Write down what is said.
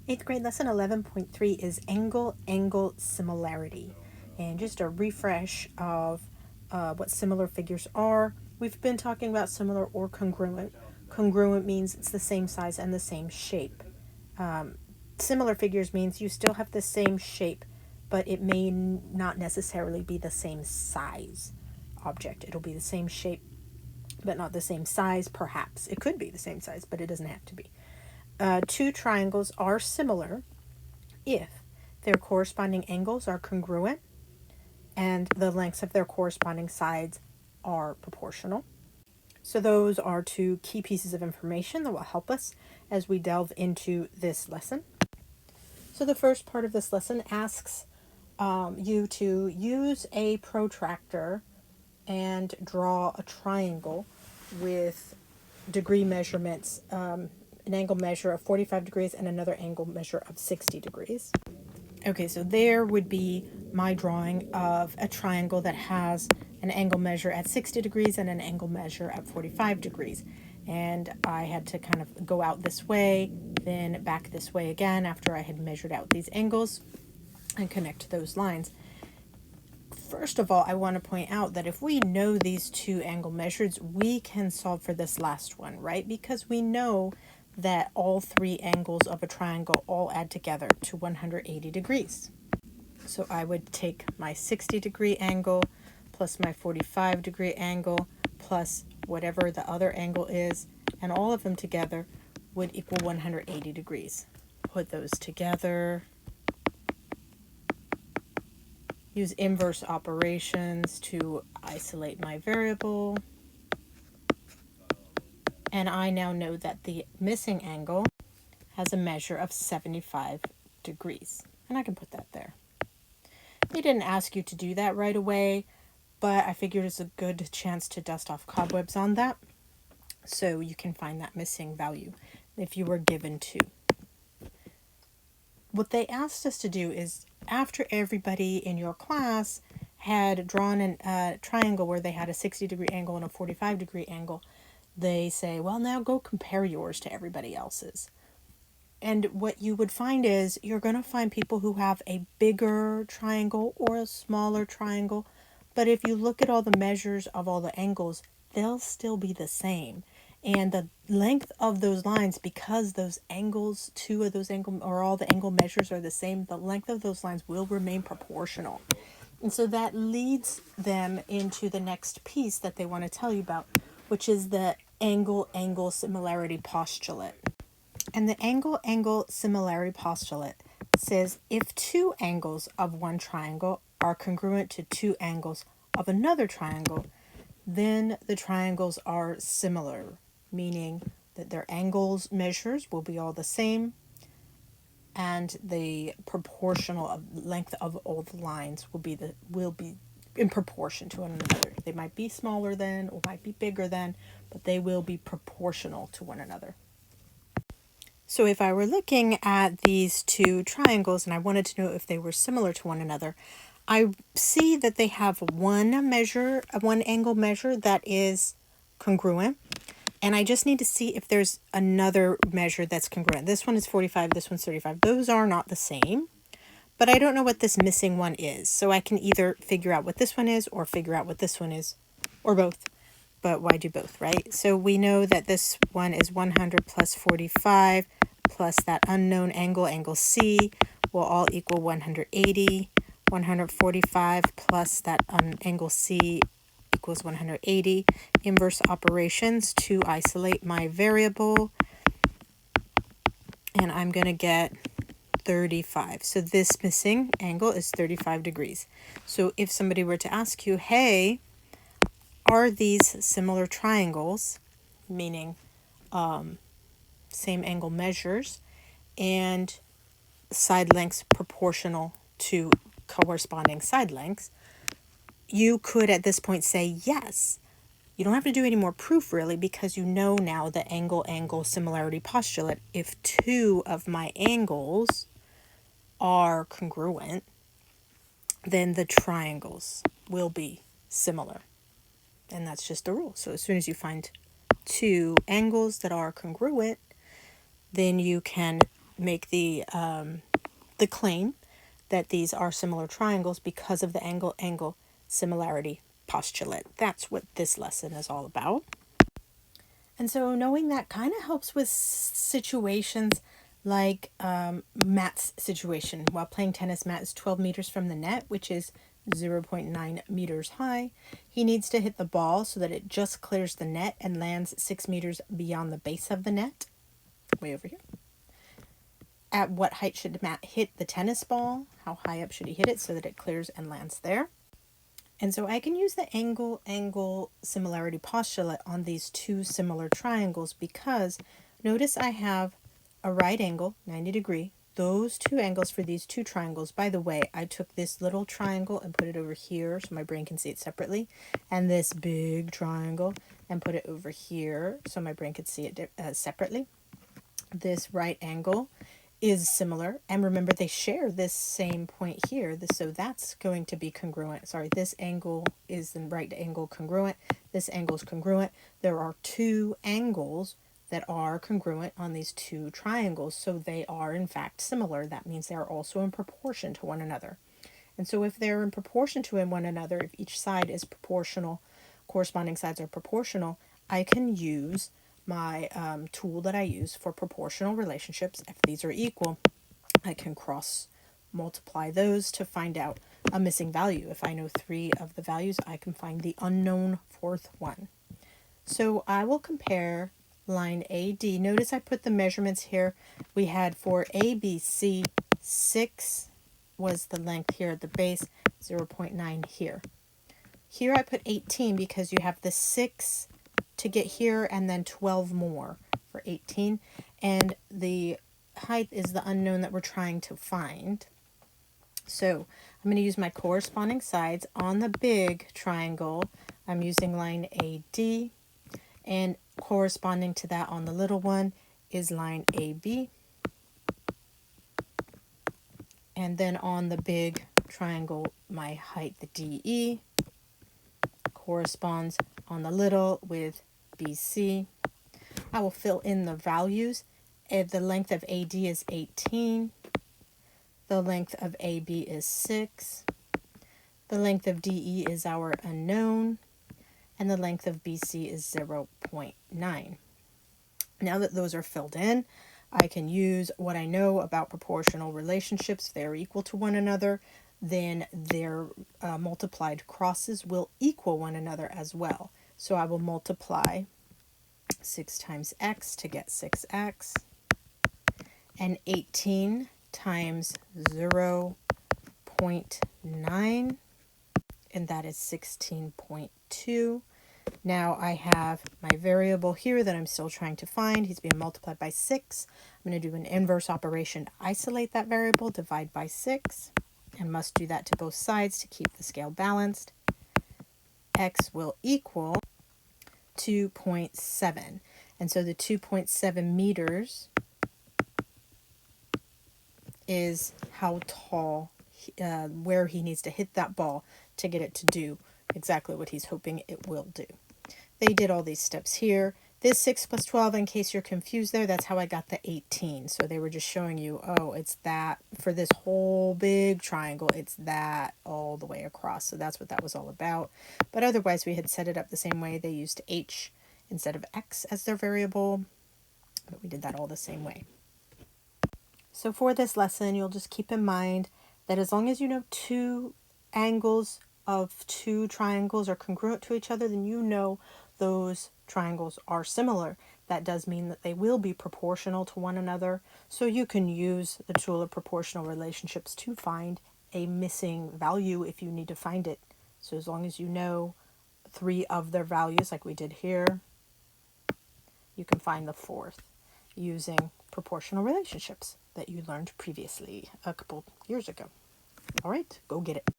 Eighth grade lesson 11.3 is angle similarity. And just a refresh of what similar figures are. We've been talking about similar or congruent. Congruent means it's the same size and the same shape. Similar figures means you still have the same shape, but it may not necessarily be the same size object. It'll be the same shape, but not the same size, perhaps. It could be the same size, but it doesn't have to be. Two triangles are similar if their corresponding angles are congruent and the lengths of their corresponding sides are proportional. So those are two key pieces of information that will help us as we delve into this lesson. So the first part of this lesson asks you to use a protractor and draw a triangle with degree measurements, an angle measure of 45 degrees and another angle measure of 60 degrees. Okay, so there would be my drawing of a triangle that has an angle measure at 60 degrees and an angle measure at 45 degrees. And I had to kind of go out this way, then back this way again after I had measured out these angles and connect those lines. First of all, I want to point out that if we know these two angle measures, we can solve for this last one, right? Because we know that all three angles of a triangle all add together to 180 degrees. So I would take my 60 degree angle plus my 45 degree angle plus whatever the other angle is, and all of them together would equal 180 degrees. Put those together. Use inverse operations to isolate my variable. And I now know that the missing angle has a measure of 75 degrees. And I can put that there. They didn't ask you to do that right away, but I figured it's a good chance to dust off cobwebs on that. So you can find that missing value if you were given 2. What they asked us to do is, after everybody in your class had drawn a triangle where they had a 60 degree angle and a 45 degree angle, they say, well, now go compare yours to everybody else's. And what you would find is you're going to find people who have a bigger triangle or a smaller triangle. But if you look at all the measures of all the angles, they'll still be the same. And the length of those lines, because those angles, 2 of those angle, or all the angle measures are the same, the length of those lines will remain proportional. And so that leads them into the next piece that they want to tell you about, which is the angle similarity postulate. And the angle similarity postulate says if 2 angles of one triangle are congruent to 2 angles of another triangle, then the triangles are similar, meaning that their angles measures will be all the same and the proportional length of all the lines will be in proportion to one another. They might be smaller than or might be bigger than, but they will be proportional to one another. So if I were looking at these 2 triangles and I wanted to know if they were similar to one another, I see that they have one angle measure that is congruent. And I just need to see if there's another measure that's congruent. This one is 45, this one's 35. Those are not the same. But I don't know what this missing one is. So I can either figure out what this one is or figure out what this one is, or both. But why do both, right? So we know that this one is 100 plus 45 plus that unknown angle C, will all equal 180. 145 plus that angle C equals 180. Inverse operations to isolate my variable. And I'm going to get 35. So this missing angle is 35 degrees. So if somebody were to ask you, hey, are these similar triangles, meaning same angle measures and side lengths proportional to corresponding side lengths, you could at this point say yes. You don't have to do any more proof really, because you know now the angle similarity postulate. If 2 of my angles are congruent, then the triangles will be similar. And that's just the rule. So as soon as you find 2 angles that are congruent, then you can make the claim that these are similar triangles because of the angle-angle similarity postulate. That's what this lesson is all about. And so knowing that kind of helps with situations like Matt's situation. While playing tennis, Matt is 12 meters from the net, which is 0.9 meters high. He needs to hit the ball so that it just clears the net and lands 6 meters beyond the base of the net, way over here. At what height should Matt hit the tennis ball? How high up should he hit it so that it clears and lands there? And so I can use the angle-angle similarity postulate on these two similar triangles because notice I have a right angle, 90 degree. Those two angles for these two triangles, by the way, I took this little triangle and put it over here so my brain can see it separately, and this big triangle and put it over here so my brain could see it separately. This right angle is similar, and remember they share this same point here, so that's going to be congruent. Sorry, this angle is the right angle congruent, this angle is congruent. There are two angles that are congruent on these two triangles, so they are in fact similar. That means they are also in proportion to one another. And so if they're in proportion to one another, if each side is proportional, corresponding sides are proportional, I can use my tool that I use for proportional relationships. If these are equal, I can cross multiply those to find out a missing value. If I know 3 of the values, I can find the unknown 4th one. So I will compare line AD. Notice I put the measurements here. We had for ABC, 6 was the length here at the base, 0.9 here. Here I put 18 because you have the 6 to get here and then 12 more for 18. And the height is the unknown that we're trying to find. So I'm going to use my corresponding sides on the big triangle. I'm using line AD, and corresponding to that on the little one is line AB. And then on the big triangle, my height, the DE, corresponds on the little with BC. I will fill in the values. The length of AD is 18. The length of AB is 6. The length of DE is our unknown. And the length of BC is 0.9. Now that those are filled in, I can use what I know about proportional relationships. If they're equal to one another, then their multiplied crosses will equal one another as well. So I will multiply 6 times x to get 6x, and 18 times 0.9, and that is 16.2. Now I have my variable here that I'm still trying to find. He's being multiplied by 6. I'm going to do an inverse operation to isolate that variable, divide by 6, and must do that to both sides to keep the scale balanced. X will equal 2.7. And so the 2.7 meters is how tall, where he needs to hit that ball to get it to do exactly what he's hoping it will do. They did all these steps here. This 6 plus 12, in case you're confused there, that's how I got the 18. So they were just showing you, oh, it's that for this whole big triangle, it's that all the way across. So that's what that was all about. But otherwise, we had set it up the same way. They used h instead of x as their variable, but we did that all the same way. So for this lesson, you'll just keep in mind that as long as you know two angles of two triangles are congruent to each other, then you know those triangles are similar. That does mean that they will be proportional to one another. So you can use the tool of proportional relationships to find a missing value if you need to find it. So as long as you know 3 of their values, like we did here, you can find the 4th using proportional relationships that you learned previously a couple years ago. All right, go get it.